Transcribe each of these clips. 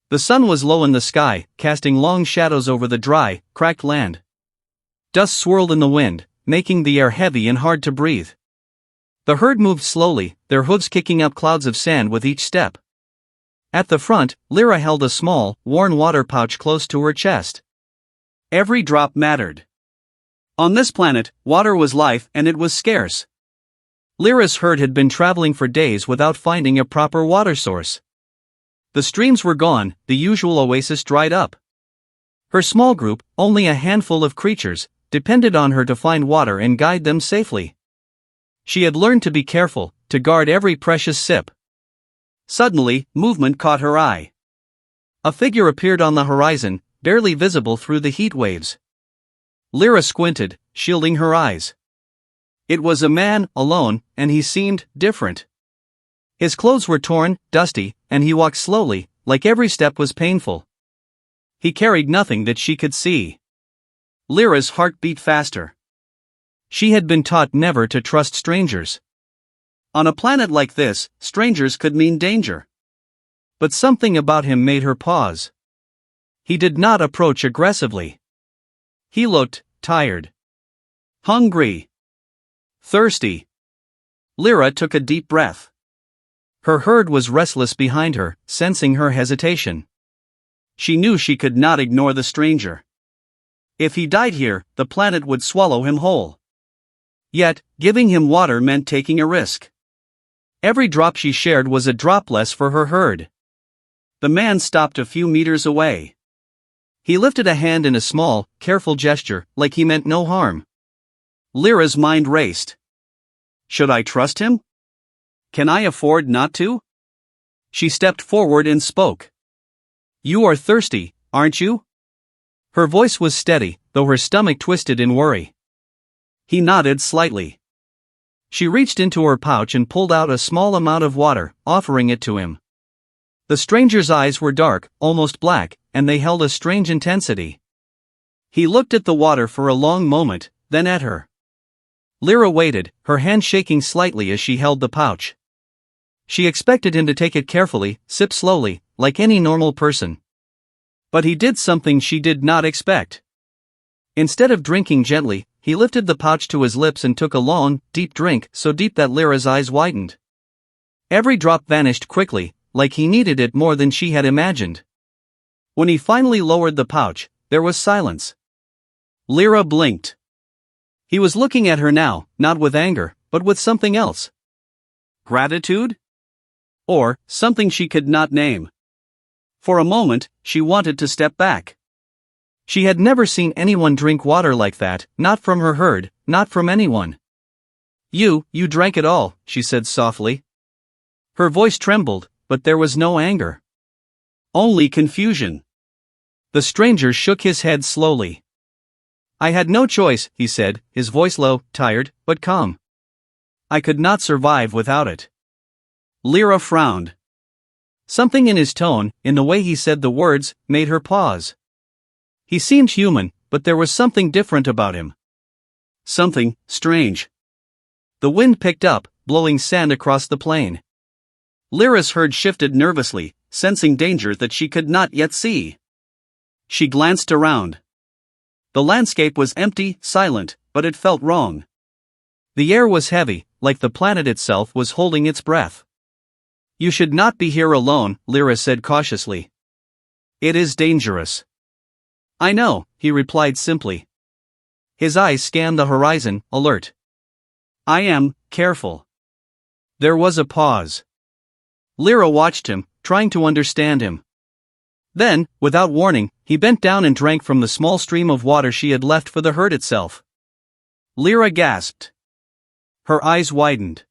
The sun was low in the sky, casting long shadows over the dry, cracked land. Dust swirled in the wind, making the air heavy and hard to breathe. The herd moved slowly, their hooves kicking up clouds of sand with each step. At the front, Lyra held a small, worn water pouch close to her chest. Every drop mattered. On this planet, water was life and it was scarce. Lyra's herd had been traveling for days without finding a proper water source. The streams were gone, the usual oasis dried up. Her small group, only a handful of creatures, depended on her to find water and guide them safely. She had learned to be careful, to guard every precious sip. Suddenly, movement caught her eye. A figure appeared on the horizon, barely visible through the heat waves. Lyra squinted, shielding her eyes. It was a man, alone, and he seemed different. His clothes were torn, dusty, and he walked slowly, like every step was painful. He carried nothing that she could see. Lyra's heart beat faster. She had been taught never to trust strangers. On a planet like this, strangers could mean danger. But something about him made her pause. He did not approach aggressively. He looked tired. Hungry. Thirsty. Lyra took a deep breath. Her herd was restless behind her, sensing her hesitation. She knew she could not ignore the stranger. If he died here, the planet would swallow him whole. Yet, giving him water meant taking a risk. Every drop she shared was a drop less for her herd. The man stopped a few meters away. He lifted a hand in a small, careful gesture, like he meant no harm. Lyra's mind raced. Should I trust him? Can I afford not to? She stepped forward and spoke. You are thirsty, aren't you? Her voice was steady, though her stomach twisted in worry. He nodded slightly. She reached into her pouch and pulled out a small amount of water, offering it to him. The stranger's eyes were dark, almost black, and they held a strange intensity. He looked at the water for a long moment, then at her. Lyra waited, her hand shaking slightly as she held the pouch. She expected him to take it carefully, sip slowly, like any normal person. But he did something she did not expect. Instead of drinking gently, he lifted the pouch to his lips and took a long, deep drink, so deep that Lyra's eyes widened. Every drop vanished quickly, like he needed it more than she had imagined. When he finally lowered the pouch, there was silence. Lyra blinked. He was looking at her now, not with anger, but with something else. Gratitude? Or something she could not name. For a moment, she wanted to step back. She had never seen anyone drink water like that, not from her herd, not from anyone. You drank it all, she said softly. Her voice trembled, but there was no anger. Only confusion. The stranger shook his head slowly. I had no choice, he said, his voice low, tired, but calm. I could not survive without it. Lyra frowned. Something in his tone, in the way he said the words, made her pause. He seemed human, but there was something different about him. Something strange. The wind picked up, blowing sand across the plain. Lyra's herd shifted nervously, sensing danger that she could not yet see. She glanced around. The landscape was empty, silent, but it felt wrong. The air was heavy, like the planet itself was holding its breath. You should not be here alone, Lyra said cautiously. It is dangerous. I know, he replied simply. His eyes scanned the horizon, alert. I am careful. There was a pause. Lyra watched him, trying to understand him. Then, without warning, he bent down and drank from the small stream of water she had left for the herd itself. Lyra gasped. Her eyes widened.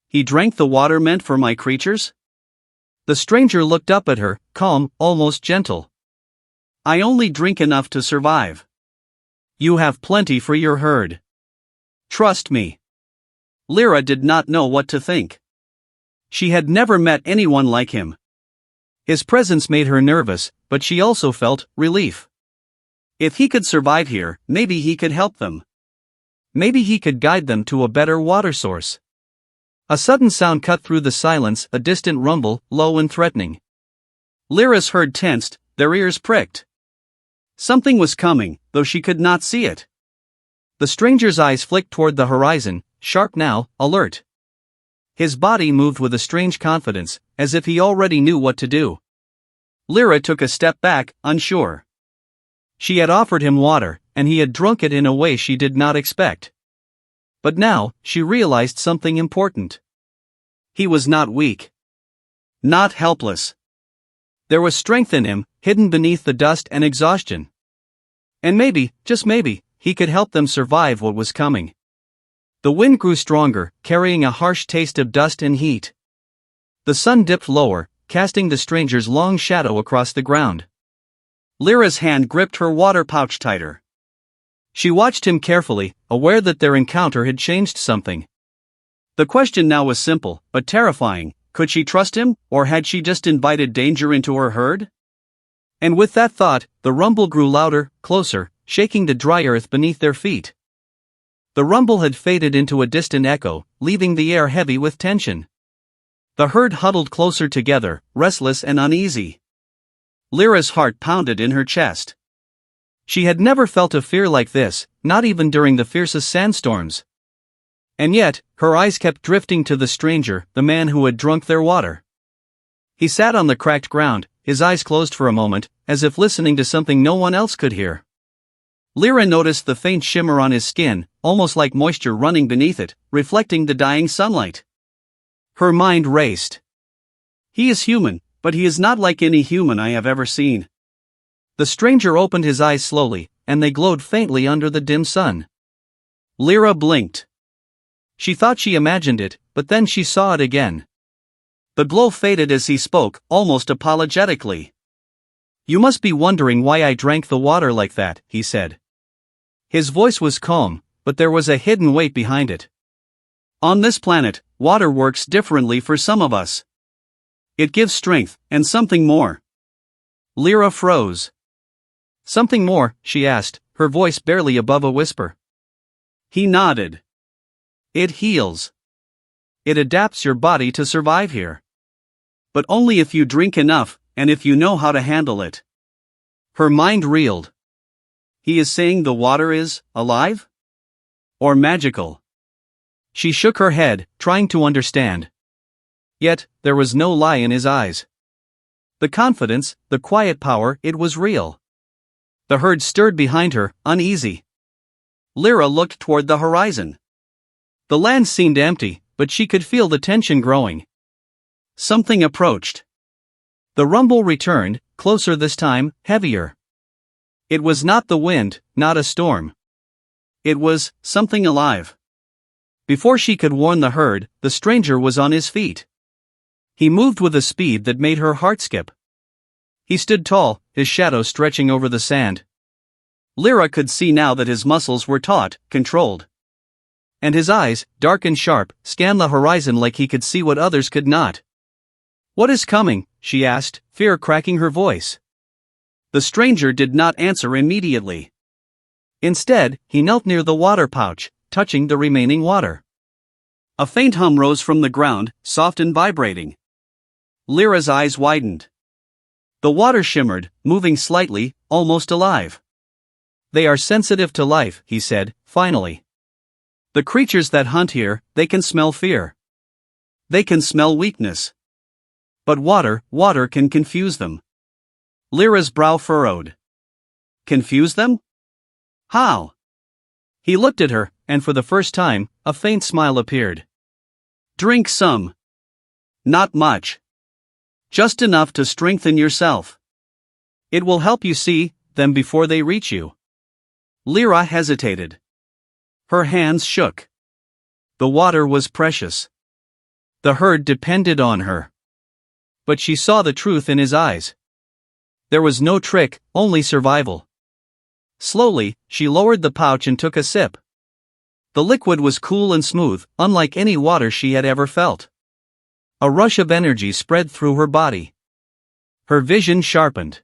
He drank the water meant for my creatures? The stranger looked up at her, calm, almost gentle. I only drink enough to survive. You have plenty for your herd. Trust me. Lyra did not know what to think. She had never met anyone like him. His presence made her nervous, but she also felt relief. If he could survive here, maybe he could help them. Maybe he could guide them to a better water source. A sudden sound cut through the silence, a distant rumble, low and threatening. Lyra's herd tensed, their ears pricked. Something was coming, though she could not see it. The stranger's eyes flicked toward the horizon, sharp now, alert. His body moved with a strange confidence, as if he already knew what to do. Lyra took a step back, unsure. She had offered him water, and he had drunk it in a way she did not expect. But now, she realized something important. He was not weak. Not helpless. There was strength in him, hidden beneath the dust and exhaustion. And maybe, just maybe, he could help them survive what was coming. The wind grew stronger, carrying a harsh taste of dust and heat. The sun dipped lower, casting the stranger's long shadow across the ground. Lyra's hand gripped her water pouch tighter. She watched him carefully, aware that their encounter had changed something. The question now was simple, but terrifying. Could she trust him, or had she just invited danger into her herd? And with that thought, the rumble grew louder, closer, shaking the dry earth beneath their feet. The rumble had faded into a distant echo, leaving the air heavy with tension. The herd huddled closer together, restless and uneasy. Lyra's heart pounded in her chest. She had never felt a fear like this, not even during the fiercest sandstorms. And yet, her eyes kept drifting to the stranger, the man who had drunk their water. He sat on the cracked ground, his eyes closed for a moment, as if listening to something no one else could hear. Lyra noticed the faint shimmer on his skin, almost like moisture running beneath it, reflecting the dying sunlight. Her mind raced. He is human, but he is not like any human I have ever seen. The stranger opened his eyes slowly, and they glowed faintly under the dim sun. Lyra blinked. She thought she imagined it, but then she saw it again. The glow faded as he spoke, almost apologetically. "You must be wondering why I drank the water like that," he said. His voice was calm, but there was a hidden weight behind it. "On this planet, water works differently for some of us. It gives strength, and something more." Lyra froze. "Something more?" she asked, her voice barely above a whisper. He nodded. "It heals. It adapts your body to survive here. But only if you drink enough, and if you know how to handle it." Her mind reeled. He is saying the water is alive? Or magical? She shook her head, trying to understand. Yet, there was no lie in his eyes. The confidence, the quiet power, it was real. The herd stirred behind her, uneasy. Lyra looked toward the horizon. The land seemed empty, but she could feel the tension growing. Something approached. The rumble returned, closer this time, heavier. It was not the wind, not a storm. It was something alive. Before she could warn the herd, the stranger was on his feet. He moved with a speed that made her heart skip. He stood tall, his shadow stretching over the sand. Lyra could see now that his muscles were taut, controlled. And his eyes, dark and sharp, scanned the horizon like he could see what others could not. "What is coming?" she asked, fear cracking her voice. The stranger did not answer immediately. Instead, he knelt near the water pouch, touching the remaining water. A faint hum rose from the ground, soft and vibrating. Lyra's eyes widened. The water shimmered, moving slightly, almost alive. "They are sensitive to life," he said, finally. "The creatures that hunt here, they can smell fear. They can smell weakness. But water can confuse them." Lyra's brow furrowed. Confuse them? How? He looked at her, and for the first time, a faint smile appeared. "Drink some. Not much. Just enough to strengthen yourself. It will help you see them before they reach you." Lyra hesitated. Her hands shook. The water was precious. The herd depended on her. But she saw the truth in his eyes. There was no trick, only survival. Slowly, she lowered the pouch and took a sip. The liquid was cool and smooth, unlike any water she had ever felt. A rush of energy spread through her body. Her vision sharpened.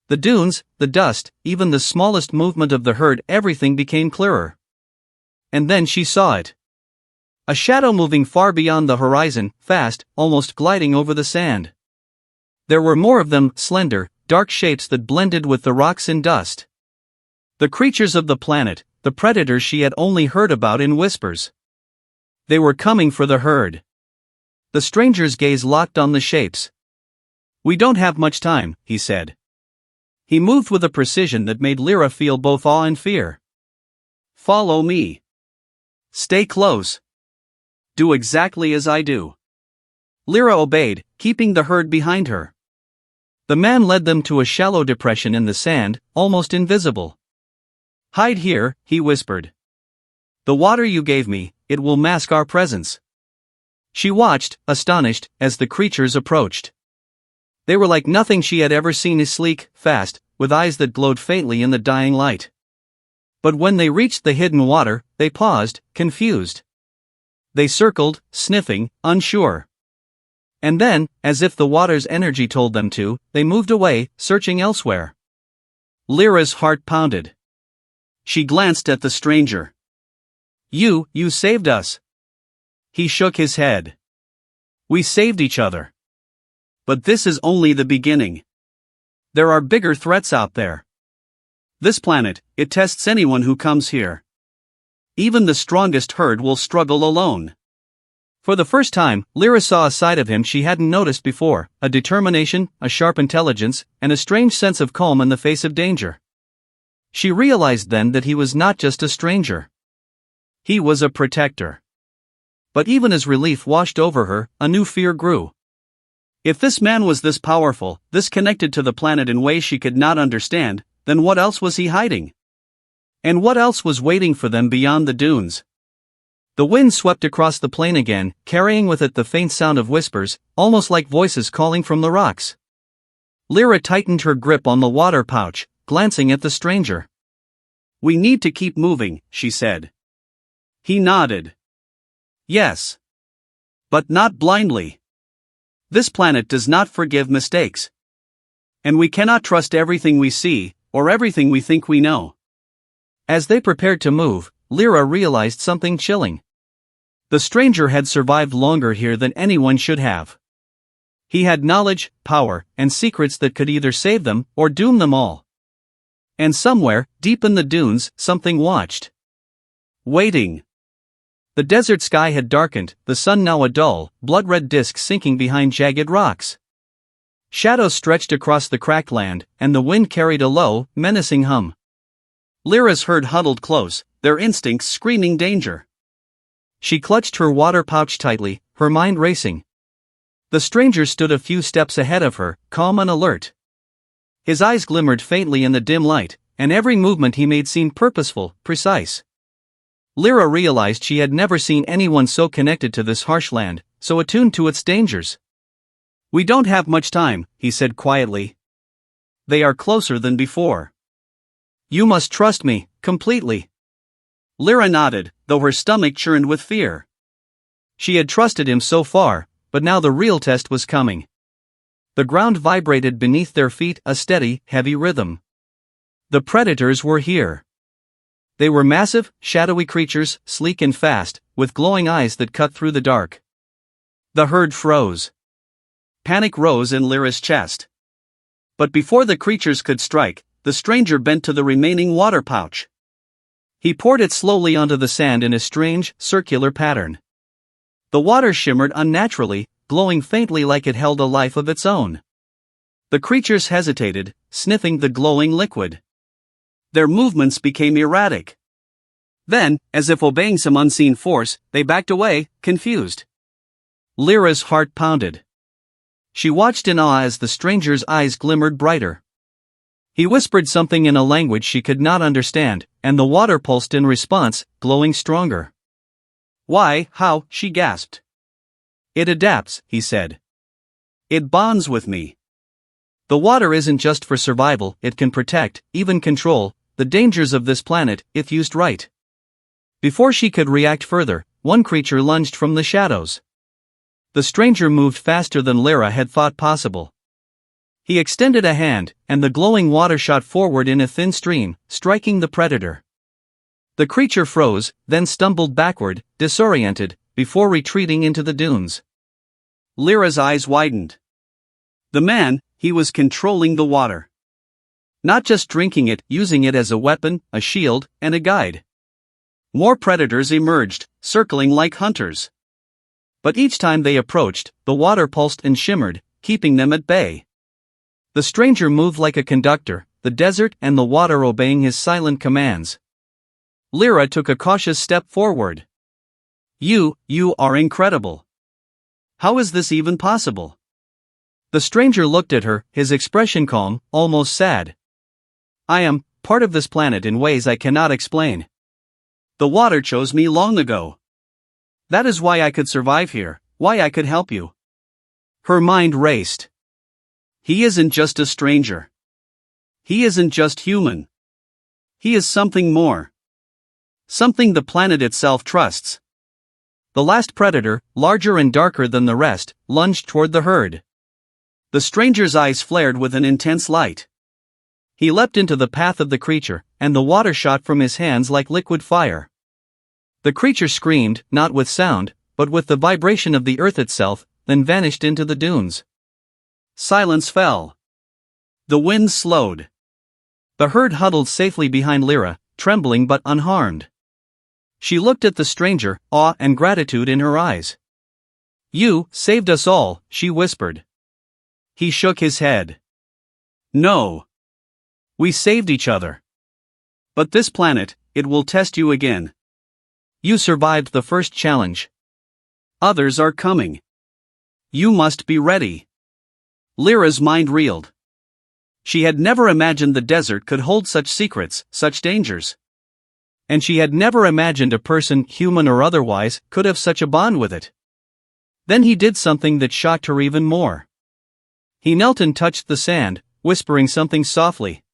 The dunes, the dust, even the smallest movement of the herd, everything became clearer. And then she saw it. A shadow moving far beyond the horizon, fast, almost gliding over the sand. There were more of them, slender, dark shapes that blended with the rocks and dust. The creatures of the planet, the predators she had only heard about in whispers. They were coming for the herd. The stranger's gaze locked on the shapes. "We don't have much time," he said. He moved with a precision that made Lyra feel both awe and fear. "Follow me. Stay close. Do exactly as I do." Lyra obeyed, keeping the herd behind her. The man led them to a shallow depression in the sand, almost invisible. "Hide here," he whispered. "The water you gave me, it will mask our presence." She watched, astonished, as the creatures approached. They were like nothing she had ever seen, sleek, fast, with eyes that glowed faintly in the dying light. But when they reached the hidden water, they paused, confused. They circled, sniffing, unsure. And then, as if the water's energy told them to, they moved away, searching elsewhere. Lyra's heart pounded. She glanced at the stranger. You saved us." He shook his head. "We saved each other. But this is only the beginning. There are bigger threats out there. This planet, it tests anyone who comes here. Even the strongest herd will struggle alone." For the first time, Lyra saw a side of him she hadn't noticed before, a determination, a sharp intelligence, and a strange sense of calm in the face of danger. She realized then that he was not just a stranger. He was a protector. But even as relief washed over her, a new fear grew. If this man was this powerful, this connected to the planet in ways she could not understand, then what else was he hiding? And what else was waiting for them beyond the dunes? The wind swept across the plain again, carrying with it the faint sound of whispers, almost like voices calling from the rocks. Lyra tightened her grip on the water pouch, glancing at the stranger. "We need to keep moving," she said. He nodded. "Yes. But not blindly. This planet does not forgive mistakes. And we cannot trust everything we see, or everything we think we know." As they prepared to move, Lyra realized something chilling. The stranger had survived longer here than anyone should have. He had knowledge, power, and secrets that could either save them or doom them all. And somewhere, deep in the dunes, something watched. Waiting. The desert sky had darkened, the sun now a dull, blood-red disk sinking behind jagged rocks. Shadows stretched across the cracked land, and the wind carried a low, menacing hum. Lyra's herd huddled close, their instincts screaming danger. She clutched her water pouch tightly, her mind racing. The stranger stood a few steps ahead of her, calm and alert. His eyes glimmered faintly in the dim light, and every movement he made seemed purposeful, precise. Lyra realized she had never seen anyone so connected to this harsh land, so attuned to its dangers. "We don't have much time," he said quietly. "They are closer than before. You must trust me, completely." Lyra nodded, though her stomach churned with fear. She had trusted him so far, but now the real test was coming. The ground vibrated beneath their feet, a steady, heavy rhythm. The predators were here. They were massive, shadowy creatures, sleek and fast, with glowing eyes that cut through the dark. The herd froze. Panic rose in Lyra's chest. But before the creatures could strike, the stranger bent to the remaining water pouch. He poured it slowly onto the sand in a strange, circular pattern. The water shimmered unnaturally, glowing faintly like it held a life of its own. The creatures hesitated, sniffing the glowing liquid. Their movements became erratic. Then, as if obeying some unseen force, they backed away, confused. Lyra's heart pounded. She watched in awe as the stranger's eyes glimmered brighter. He whispered something in a language she could not understand, and the water pulsed in response, glowing stronger. "Why, how?" she gasped. "It adapts," he said. "It bonds with me. The water isn't just for survival, it can protect, even control, the dangers of this planet, if used right." Before she could react further, one creature lunged from the shadows. The stranger moved faster than Lyra had thought possible. He extended a hand, and the glowing water shot forward in a thin stream, striking the predator. The creature froze, then stumbled backward, disoriented, before retreating into the dunes. Lyra's eyes widened. The man, he was controlling the water. Not just drinking it, using it as a weapon, a shield, and a guide. More predators emerged, circling like hunters. But each time they approached, the water pulsed and shimmered, keeping them at bay. The stranger moved like a conductor, the desert and the water obeying his silent commands. Lyra took a cautious step forward. You are incredible. How is this even possible? The stranger looked at her, his expression calm, almost sad. I am part of this planet in ways I cannot explain. The water chose me long ago. That is why I could survive here, why I could help you. Her mind raced. He isn't just a stranger. He isn't just human. He is something more. Something the planet itself trusts. The last predator, larger and darker than the rest, lunged toward the herd. The stranger's eyes flared with an intense light. He leapt into the path of the creature, and the water shot from his hands like liquid fire. The creature screamed, not with sound, but with the vibration of the earth itself, then vanished into the dunes. Silence fell. The wind slowed. The herd huddled safely behind Lyra, trembling but unharmed. She looked at the stranger, awe and gratitude in her eyes. You saved us all, she whispered. He shook his head. No. We saved each other. But this planet, it will test you again. You survived the first challenge. Others are coming. You must be ready. Lyra's mind reeled. She had never imagined the desert could hold such secrets, such dangers. And she had never imagined a person, human or otherwise, could have such a bond with it. Then he did something that shocked her even more. He knelt and touched the sand, whispering something softly.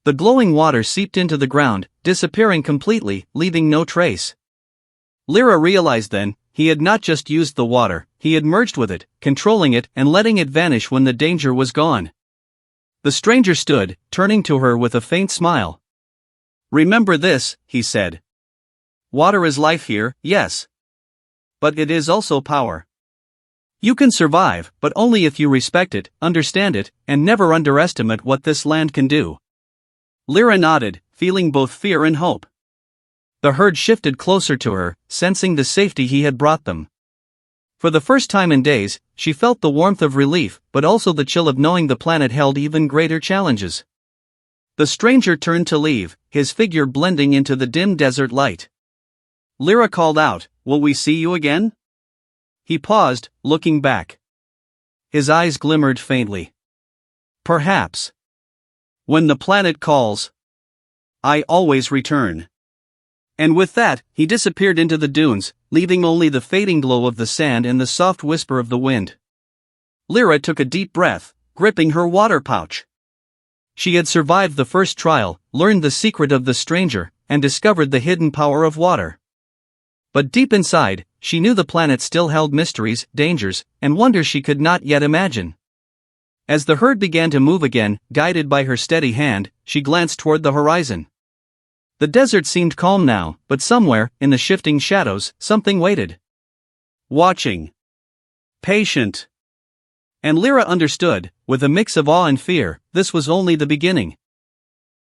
The glowing water seeped into the ground, disappearing completely, leaving no trace. Lyra realized then, he had not just used the water, he had merged with it, controlling it and letting it vanish when the danger was gone. The stranger stood, turning to her with a faint smile. Remember this, he said. Water is life here, yes. But it is also power. You can survive, but only if you respect it, understand it, and never underestimate what this land can do. Lyra nodded, feeling both fear and hope. The herd shifted closer to her, sensing the safety he had brought them. For the first time in days, she felt the warmth of relief, but also the chill of knowing the planet held even greater challenges. The stranger turned to leave, his figure blending into the dim desert light. Lyra called out, "Will we see you again?" He paused, looking back. His eyes glimmered faintly. Perhaps. When the planet calls, I always return. And with that, he disappeared into the dunes, leaving only the fading glow of the sand and the soft whisper of the wind. Lyra took a deep breath, gripping her water pouch. She had survived the first trial, learned the secret of the stranger, and discovered the hidden power of water. But deep inside, she knew the planet still held mysteries, dangers, and wonders she could not yet imagine. As the herd began to move again, guided by her steady hand, she glanced toward the horizon. The desert seemed calm now, but somewhere, in the shifting shadows, something waited. Watching. Patient. And Lyra understood, with a mix of awe and fear, this was only the beginning.